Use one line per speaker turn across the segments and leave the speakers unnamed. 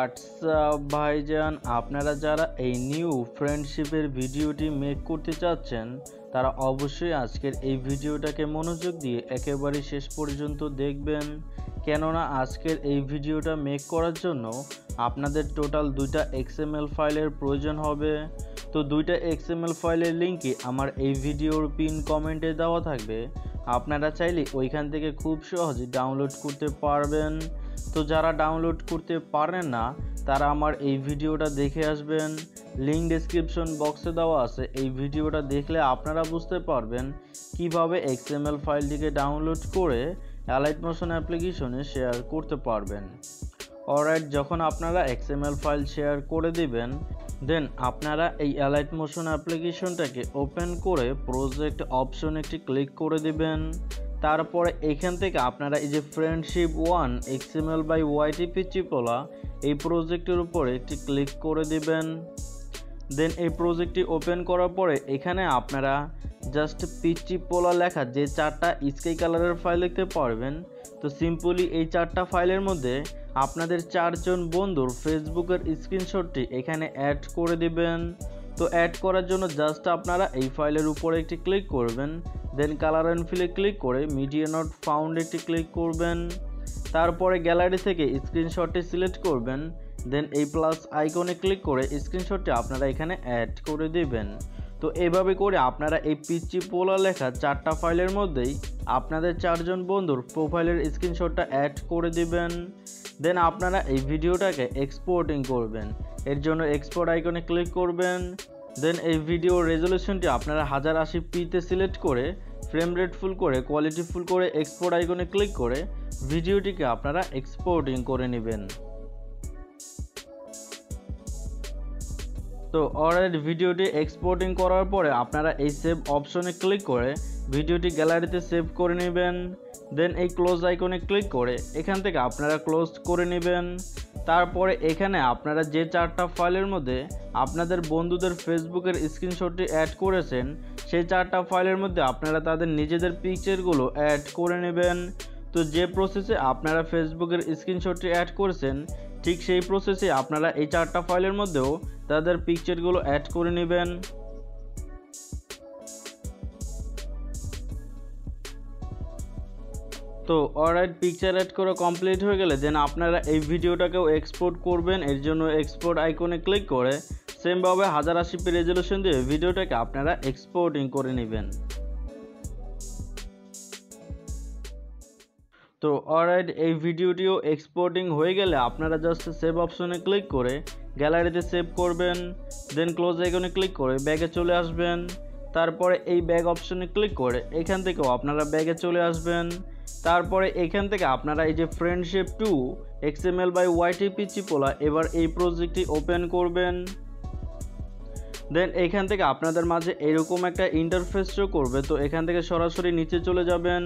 WhatsApp ভাইজান, আপনারা যারা এই নিউ ফ্রেন্ডশিপের ভিডিওটি মেক করতে চাচ্ছেন তারা অবশ্যই আজকের এই ভিডিওটাকে মনোযোগ দিয়ে একেবারে শেষ পর্যন্ত দেখবেন, কেননা আজকের এই ভিডিওটা মেক করার জন্য আপনাদের টোটাল 2টা XML ফাইলের প্রয়োজন হবে। তো 2টা XML ফাইলের লিঙ্কই আমার এই ভিডিওর পিন কমেন্টে দেওয়া থাকবে, আপনারা চাইলে ওইখান থেকে খুব সহজে ডাউনলোড করতে পারবেন। তো যারা ডাউনলোড করতে পারেন না তারা আমার এই ভিডিওটা দেখে আসবেন, লিঙ্ক ডেসক্রিপশন বক্সে দেওয়া আছে। এই ভিডিওটা দেখলে আপনারা বুঝতে পারবেন কিভাবে XML ফাইলটিকে ডাউনলোড করে অ্যালাইট মোশন অ্যাপ্লিকেশনে শেয়ার করতে পারবেন। অলরাইট, যখন আপনারা XML ফাইল শেয়ার করে দিবেন দেন আপনারা এই অ্যালাইট মোশন অ্যাপ্লিকেশনটাকে ওপেন করে প্রজেক্ট অপশন একটি ক্লিক করে দিবেন। তারপরে এখান থেকে আপনারা এই যে ফ্রেন্ডশিপ 1 XML বাই YT পিচি পোলা এই প্রজেক্টের উপরে একটি ক্লিক করে দিবেন। দেন এই প্রজেক্টটি ওপেন করার পরে এখানে আপনারা জাস্ট পিচি পোলা লেখা যে 4টা স্কাই কালারের ফাইল দেখতে পারবেন। তো সিম্পলি এই 4টা ফাইলের মধ্যে আপনাদের 4 জন বন্ধুর ফেসবুকের স্ক্রিনশটটি এখানে অ্যাড করে দিবেন। তো অ্যাড করার জন্য জাস্ট আপনারা এই ফাইলের উপরে একটি ক্লিক করবেন, দেন কালার অ্যান্ড ফিলে ক্লিক করে মিডিয়া নট ফাউন্ড একটি ক্লিক করবেন। তারপরে গ্যালারি থেকে স্ক্রিনশটটি সিলেক্ট করবেন, দেন এই প্লাস আইকনে ক্লিক করে স্ক্রিনশটটি আপনারা এখানে অ্যাড করে দিবেন। তো এভাবে করে আপনারা এই পিচি পোলা লেখা 4টা ফাইলের মধ্যেই আপনাদের 4 জন বন্ধুর প্রোফাইলের স্ক্রিনশটটা অ্যাড করে দিবেন। দেন আপনারা এই ভিডিওটাকে এক্সপোর্টিং করবেন, এর জন্য এক্সপোর্ট আইকনে ক্লিক করবেন। দেন এই ভিডিওর রেজলিউশনটি আপনারা 1080p-তে সিলেক্ট করে ফ্রেম রেট ফুল করে কোয়ালিটি ফুল করে এক্সপোর্ট আইকনে ক্লিক করে ভিডিওটিকে আপনারা এক্সপোর্টিং করে নেবেন। তো অলরেড ভিডিওটি এক্সপোর্টিং করার পরে আপনারা এই সেভ অপশনে ক্লিক করে ভিডিওটি গ্যালারিতে সেভ করে নেবেন। দেন এই ক্লোজ আইকনে ক্লিক করে এখান থেকে আপনারা ক্লোজ করে নেবেন। তারপরে এখানে আপনারা যে 4টা ফাইলের মধ্যে আপনাদের বন্ধুদের ফেসবুকের স্ক্রিনশটটি অ্যাড করেছেন সেই 4টা ফাইলের মধ্যে আপনারা তাদের নিজেদের পিকচারগুলো অ্যাড করে নেবেন। তো যে প্রসেসে আপনারা ফেসবুকের স্ক্রিনশটটি অ্যাড করেছেন ঠিক সেই প্রসেসে আপনারা এই 4টা ফাইলের মধ্যেও তাদের পিকচারগুলো অ্যাড করে নেবেন। তো অলরাইট, পিকচার অ্যাড করা কমপ্লিট হয়ে গেলে দেন আপনারা এই ভিডিওটাকেও এক্সপোর্ট করবেন, এর জন্য এক্সপোর্ট আইকনে ক্লিক করে সেমভাবে 1080p রেজলিউশন দিয়ে ভিডিওটাকে আপনারা এক্সপোর্টিং করে নেবেন। তো অলরাইট, এই ভিডিওটিও এক্সপোর্টিং হয়ে গেলে আপনারা জাস্ট সেভ অপশনে ক্লিক করে গ্যালারিতে সেভ করবেন, দেন ক্লোজ আইকনে ক্লিক করে ব্যাগে চলে আসবেন। তারপরে এই ব্যাগ অপশনে ক্লিক করে এখান থেকেও আপনারা ব্যাগে চলে আসবেন। তারপরে এখান থেকে আপনারা এই যে ফ্রেন্ডশিপ 2 XML বাই YT পিচি পোলা এবার এই প্রজেক্টটি ওপেন করবেন। দেন এখান থেকে আপনাদের মাঝে এরকম একটা ইন্টারফেস শো করবে। তো এখান থেকে সরাসরি নিচে চলে যাবেন।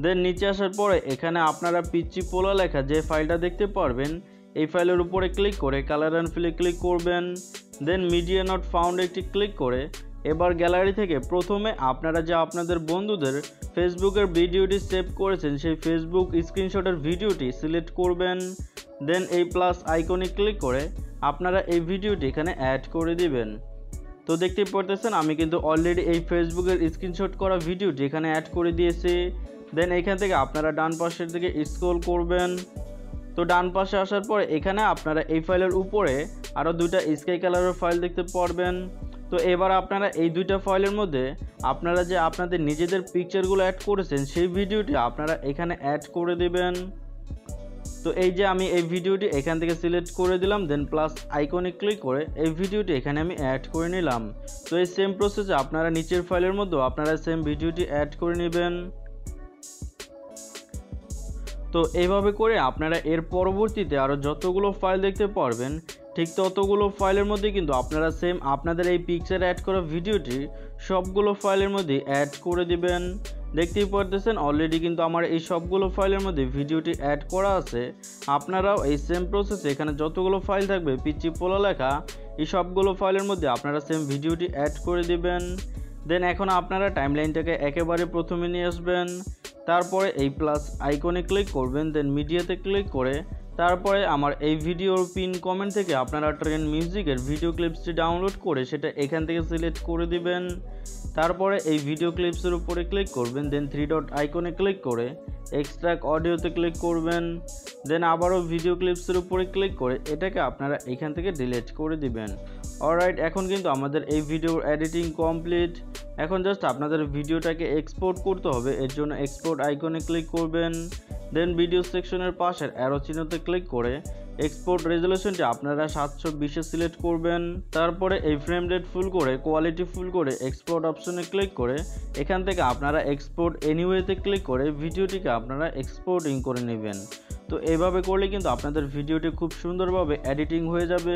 দেন নিচে আসার পরে এখানে আপনারা পিচি পোলা লেখা যে ফাইলটা দেখতে পারবেন এই ফাইলের উপরে ক্লিক করে কালার অ্যান্ড ফিলে ক্লিক করবেন। দেন মিডিয়া নট ফাউন্ড একটি ক্লিক করে এবার গ্যালারি থেকে প্রথমে আপনারা যে আপনাদের বন্ধুদের ফেসবুকের ভিডিওটি সেভ করেছেন সেই ফেসবুক স্ক্রিনশটের ভিডিওটি সিলেক্ট করবেন। দেন এই প্লাস আইকনে ক্লিক করে আপনারা এই ভিডিওটি এখানে অ্যাড করে দিবেন। তো দেখতেই পারতেছেন আমি কিন্তু অলরেডি এই ফেসবুকের স্ক্রিনশট করা ভিডিওটি এখানে অ্যাড করে দিয়েছি। দেন এখান থেকে আপনারা ডান পাশের দিকে স্ক্রল করবেন। তো ডান পাশে আসার পরে এখানে আপনারা এই ফাইলের উপরে আরও 2টা স্কাই কালারের ফাইল দেখতে পারবেন। তো এবার আপনারা এই 2টা ফাইলের মধ্যে আপনারা যে আপনাদের নিজেদের পিকচারগুলো অ্যাড করেছেন সেই ভিডিওটি আপনারা এখানে অ্যাড করে দেবেন। তো এই যে আমি এই ভিডিওটি এখান থেকে সিলেক্ট করে দিলাম, দেন প্লাস আইকনে ক্লিক করে এই ভিডিওটি এখানে আমি অ্যাড করে নিলাম। তো এই সেম প্রসেসে আপনারা নিচের ফাইলের মধ্যেও আপনারা সেম ভিডিওটি অ্যাড করে নেবেন। তো এইভাবে করে আপনারা এর পরবর্তীতে আরও যতগুলো ফাইল দেখতে পারবেন ঠিক ততগুলো ফাইলের মধ্যে কিন্তু আপনারা সেম আপনাদের এই পিকচার অ্যাড করা ভিডিওটি সবগুলো ফাইলের মধ্যে অ্যাড করে দিবেন। দেখতেই পারতেছেন অলরেডি কিন্তু আমার এই সবগুলো ফাইলের মধ্যে ভিডিওটি অ্যাড করা আছে। আপনারাও এই সেম প্রসেসে এখানে যতগুলো ফাইল থাকবে পিচি পোলা লেখা এই সবগুলো ফাইলের মধ্যে আপনারা সেম ভিডিওটি অ্যাড করে দিবেন। দেন এখন আপনারা টাইমলাইনটাকে একেবারে প্রথমে নিয়ে আসবেন। তারপরে এই প্লাস আইকনে ক্লিক করবেন, দেন মিডিয়াতে ক্লিক করে তারপরে আমার এই ভিডিওর পিন কমেন্ট থেকে আপনারা ট্রেন মিউজিকের ভিডিও ক্লিপসটি ডাউনলোড করে সেটা এখান থেকে সিলেক্ট করে দিবেন। তারপরে এই ভিডিও ক্লিপসের উপরে ক্লিক করবেন, দেন 3 ডট আইকনে ক্লিক করে এক্সট্রাক্ট অডিওতে ক্লিক করবেন, দেন আবারও ভিডিও ক্লিপসের উপরে ক্লিক করে এটাকে আপনারা এখান থেকে ডিলিট করে দিবেন। অলরাইট, এখন কিন্তু আমাদের এই ভিডিওর এডিটিং কমপ্লিট। এখন জাস্ট আপনাদের ভিডিওটাকে এক্সপোর্ট করতে হবে, এর জন্য এক্সপোর্ট আইকনে ক্লিক করবেন, দেন ভিডিও সেকশনের পাশের অ্যারো চিহ্নতে ক্লিক করে এক্সপোর্ট রেজলিউশনটি আপনারা 720 সিলেক্ট করবেন। তারপরে এই ফ্রেম রেট ফুল করে কোয়ালিটি ফুল করে এক্সপোর্ট অপশনে ক্লিক করে এখান থেকে আপনারা এক্সপোর্ট এনিওয়েতে ক্লিক করে ভিডিওটিকে আপনারা এক্সপোর্টিং করে নেবেন। তো এইভাবে করলে কিন্তু আপনাদের ভিডিওটি খুব সুন্দরভাবে এডিটিং হয়ে যাবে,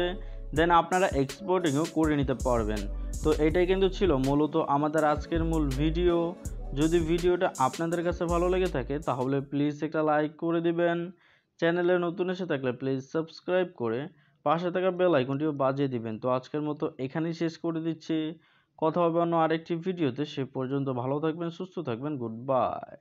দেন আপনারা এক্সপোর্টিংও করে নিতে পারবেন। তো এটাই কিন্তু ছিল মূলত আমাদের আজকের মূল ভিডিও। যদি ভিডিওটা আপনাদের কাছে ভালো লেগে থাকে তাহলে প্লিজ একটা লাইক করে দিবেন। চ্যানেলে নতুন এসে থাকলে প্লিজ সাবস্ক্রাইব করে পাশে থাকা বেল আইকনটিও বাজিয়ে দিবেন। তো আজকের মতো এখানেই শেষ করে দিচ্ছি, কথা হবে অন্য আরেকটি ভিডিওতে। সে পর্যন্ত ভালো থাকবেন, সুস্থ থাকবেন, গুড বাই।